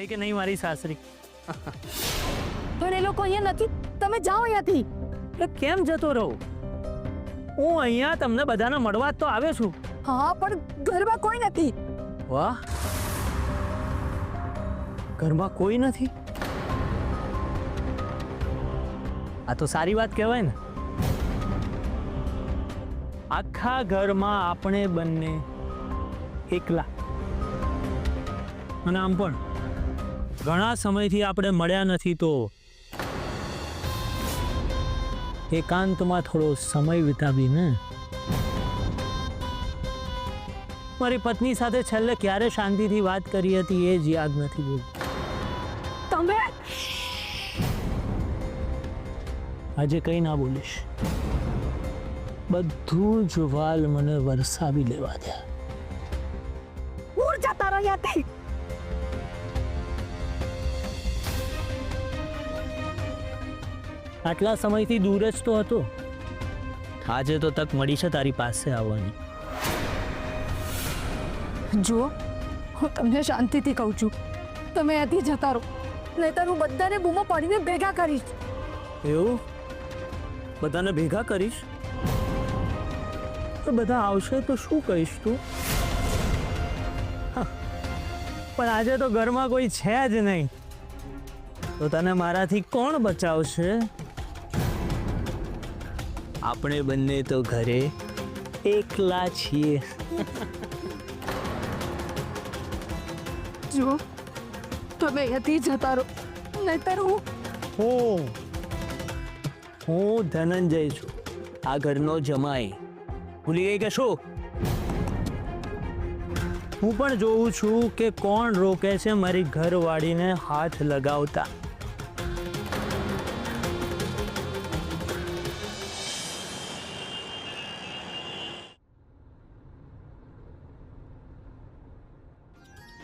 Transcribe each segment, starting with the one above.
ભાઈ કે નહીં મારી સાસરી? પણ એ લોકો અહીંયા નથી, તમે જાઓ અહીંયાથી. એટલે કેમ જતો રહું? હું અહીંયા તમને બધાને મળવા જ તો આવ્યો છું. હા, પણ ઘરમાં કોઈ નથી. વાહ, ઘરમાં કોઈ નથી? આ તો સારી વાત કહેવાય ને. આખા ઘરમાં આપણે બંને એકલા. અને આમ પણ ઘણા સમયથી આપણે મળ્યા નથી, તો એકાંતમાં થોડો સમય વિતાવીને મારી પત્ની સાથે છેલ્લે ક્યારે શાંતિથી વાત કરી હતી એ જ યાદ નથી બોલ. તમે આજે કંઈ ના બોલીશ. બધું જ વાલ મને વરસાવી લેવા દે. દૂર જતા રહો અહીંયાથી. આટલા સમયથી દૂર જ તો હતો. આજે તો તક મળી છે તારી પાસે આવવાની. જુઓ, હું તમને શાંતિથી કહું છું, તમે અહીંયાથી જતા રહો, નહીંતર હું બધાને બૂમો પાડીને ભેગા કરીશ. એવું? બધાને ભેગા કરીશ? તો બધા આવશે તો શું કહીશ તું? પણ આજે તો ઘરમાં કોઈ છે જ નહીં, તો તને મારાથી કોણ બચાવશે? આપણે બંને તો ઘરે એકલા છીએ. જુઓ, તમે અહીંયાથી જતા રહો, નહીંતર હું ધનંજય છું, આ ઘરનો જમાઈ. ભૂલી ગઈ કે શું? હું પણ જોઉં છું કે કોણ રોકે છે મારી ઘરવાળીને હાથ લગાવતા.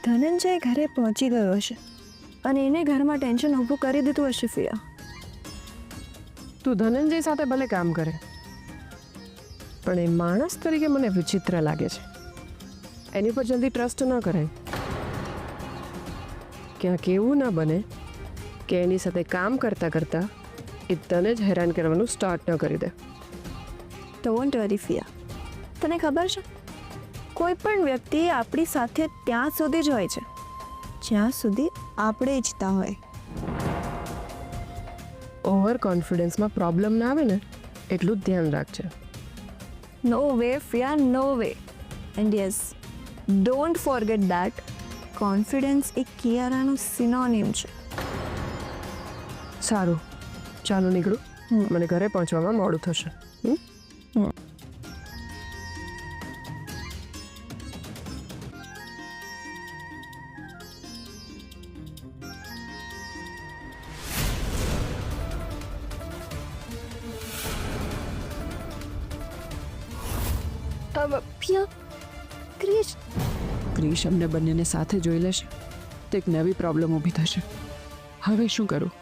ધનંજય ઘરે પહોંચી ગયો હશે અને એને ઘરમાં ટેન્શન ઊભું કરી દીધું હશે. ફિયા, તું ધનંજય સાથે ભલે કામ કરે, પણ એ માણસ તરીકે મને વિચિત્ર લાગે છે. એની પર જલ્દી ટ્રસ્ટ ન કરાય. ક્યાંક એવું ના બને કે એની સાથે કામ કરતાં કરતાં એ તને જ હેરાન કરવાનું સ્ટાર્ટ ન કરી દે. ડોન્ટ વરી ફિયા, તને ખબર છે, કોઈ પણ વ્યક્તિ આપણી સાથે ત્યાં સુધી જ હોય છે જ્યાં સુધી આપણે ઈચ્છતા હોય. ઓવર કોન્ફિડન્સમાં પ્રોબ્લેમ ના આવે ને એટલું જ ધ્યાન રાખજે. No way Fiya, no way. And yes, don't forget that confidence એ કિયારાનું સિનોનિમ છે. સારું, ચાલો નીકળું, મને ઘરે પહોંચવામાં મોડું થશે. ક્રિશ અમને બંનેને સાથે જોઈ લેશે તો એક નવી પ્રોબ્લેમ ઊભી થશે. હવે શું કરું?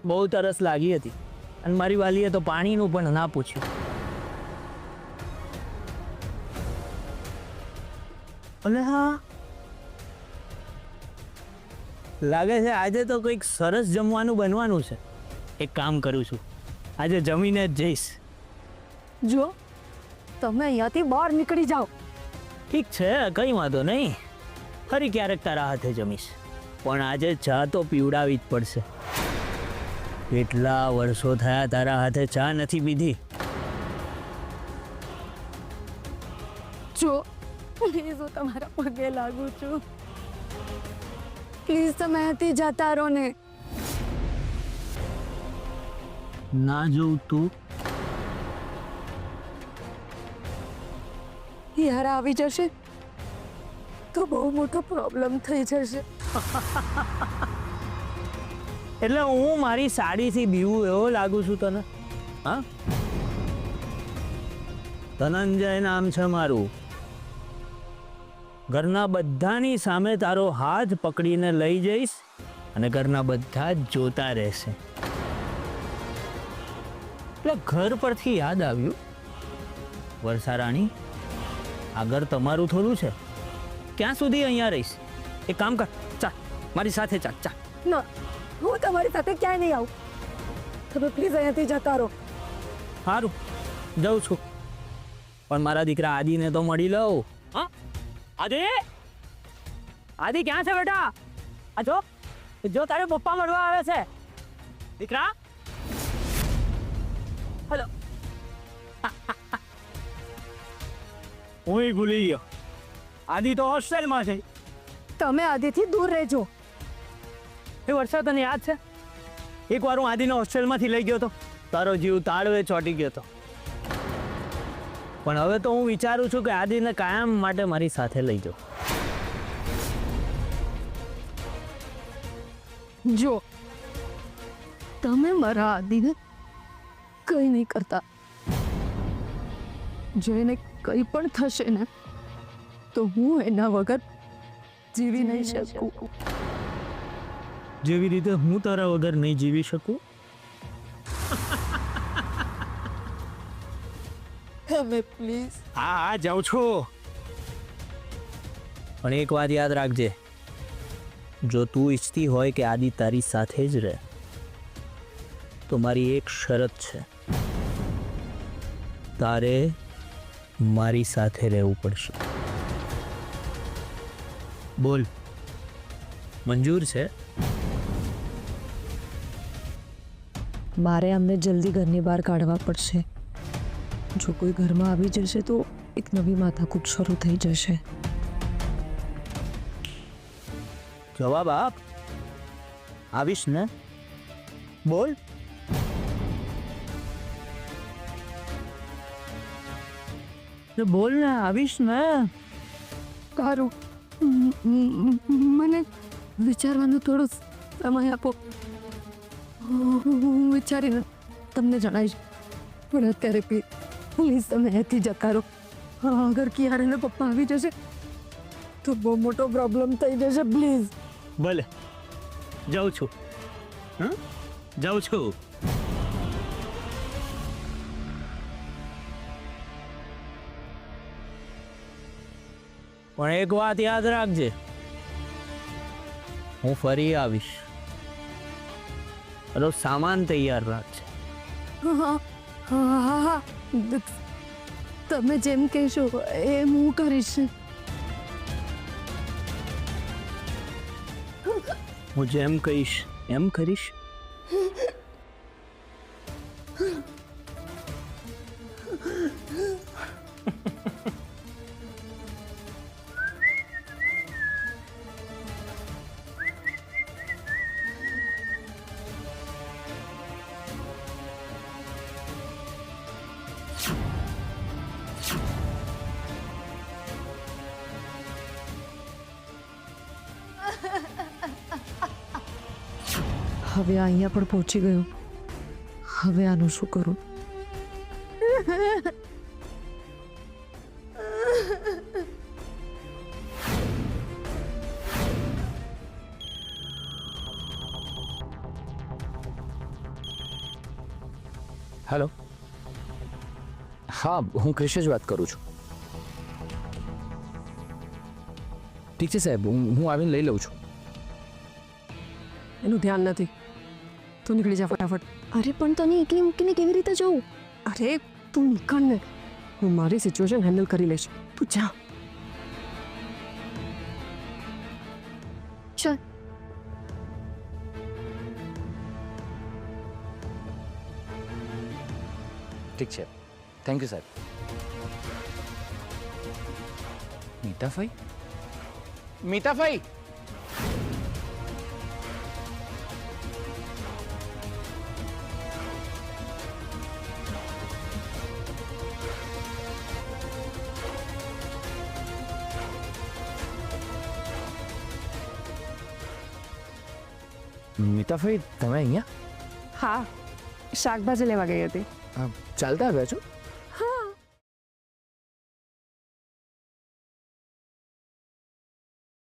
બહુ તરસ લાગી હતી અને મારી વાલીએ તો પાણીનું પણ ના પૂછ્યું. અને હા, લાગે છે આજે તો કંઈક સરસ જમવાનું બનવાનું છે. એક કામ કરું છું, આજે જમીને જ જઈશ. જુઓ, તમે અહીંયાથી બહાર નીકળી જાઓ. ઠીક છે, કંઈ વાંધો નહીં. ફરી ક્યારેક તારા હાથે જમીશ, પણ આજે ચા તો પીવડાવી જ પડશે. કેટલા વર્ષો થયા તારા હાથે ચા નથી પીધી. જો પ્લીઝ, હું તમારા પગે લાગુ છું. પ્લીઝ તમે અહીંયાથી જતા રહો ને. ના જોઉં તું? યાર આવી જશે તો બહુ મોટો પ્રોબ્લેમ થઈ જશે. એટલે હું મારી સાડીથી બીવું એવો લાગુ છું તને? હા, ધનંજય નામ છે મારું. ઘરના બધાની સામે તારો હાથ પકડીને લઈ જઈશ અને ઘરના બધા જ જોતા રહેશે. એટલે ઘર પરથી યાદ આવ્યું, વર્ષારાણી, આ ઘર તમારું થોડું છે. ક્યાં સુધી અહીંયા રહીશ? એક કામ કર, ચાલ મારી સાથે ચાલ. ચાલ. ના, હું તમારી સાથે ક્યાંય નહીં આવું. તમે પ્લીઝ અહીંયાથી જતા રહો. સારું, જાઉં છું, પણ મારા દીકરા આદિને તો મળી લઉં. હા, આદિ, આદિ ક્યાં છે બેટા? આ જો તારે પપ્પા મળવા આવે છે. દીકરા, હલો. હું ભૂલી ગયો, આદિ તો હોસ્ટેલમાં છે. તમે આદિથી દૂર રહેજો. એ વર્ષા તને યાદ છે? એકવાર હું આદિને હોસ્ટેલમાંથી લઈ ગયો હતો, તારો જીવ તાળવે ચોંટી ગયો હતો. પણ હવે તો હું વિચારું છું કે આદિને કાયમ માટે મારી સાથે લઈ જાઉં. જો તમે મારા આદિને કંઈ નહીં કરતા, જો એને કંઈ પણ થશે ને તો હું એના વગર જીવી નહીં શકું. જેવી રીતે હું તારા વગર નહીં જીવી શકું. તમે પ્લીઝ. હા, જાઉં છું, પણ એક વાત યાદ રાખજે, જો તું ઈચ્છતી હોય કે આદિ તારી સાથે જ રહે તો મારી એક શરત છે, તારે મારી સાથે રહેવું પડશે. બોલ, મંજૂર છે? મારે અમને જલ્દી ઘરની બહાર કાઢવા પડશે. જો કોઈ ઘરમાં આવી જશે તો એક નવી માથાકૂટ શરૂ થઈ જશે. જવાબ આપ. આવીશ ને? બોલ. બોલ ને, આવીશ ને? સારું, મને વિચારવાનો થોડો સમય આપો. હું વિચારીને તમને જણાવીશ. પણ અત્યારે પ્લીઝ તમે અહીંથી જતા રહો. અગર કિયારાના પપ્પા આવી જશે તો બહુ મોટો પ્રોબ્લેમ થઈ જશે. પ્લીઝ. ભલે, જાઉં છું. હા, જાઉં છું. પણ એક વાત યાદ રાખજે, હું ફરી આવીશ. તારો સામાન તૈયાર રાખજે. હા હા હા હા, તમે જેમ કહેશો એમ હું કરીશ. હું જેમ કહીશ એમ કરીશ. હવે આ અહીંયા પણ પહોંચી ગયો. હવે આનું શું કરું? હેલો, હા, હું ક્રિશ જ વાત કરું છું. ઠીક છે સાહેબ, હું આવીને લઈ લઉં છું. એનું ધ્યાન નથી. તું નીકળી જા ફટાફટ. અરે પણ તને એકલી મૂકીને કેવી રીતે જવું? અરે તું નીકળ ને, હું મારી સિચ્યુએશન હેન્ડલ કરી લઈશ. તું જા. ચાલ. ઠીક છે, થેન્ક યુ સાહેબ. મીતાફાઈ, મીતાફાઈ, મીતાફાઈ, તમે અહીંયા? હા, શાકભાજી લેવા ગઈ હતી. ચાલતા આવ્યા છો?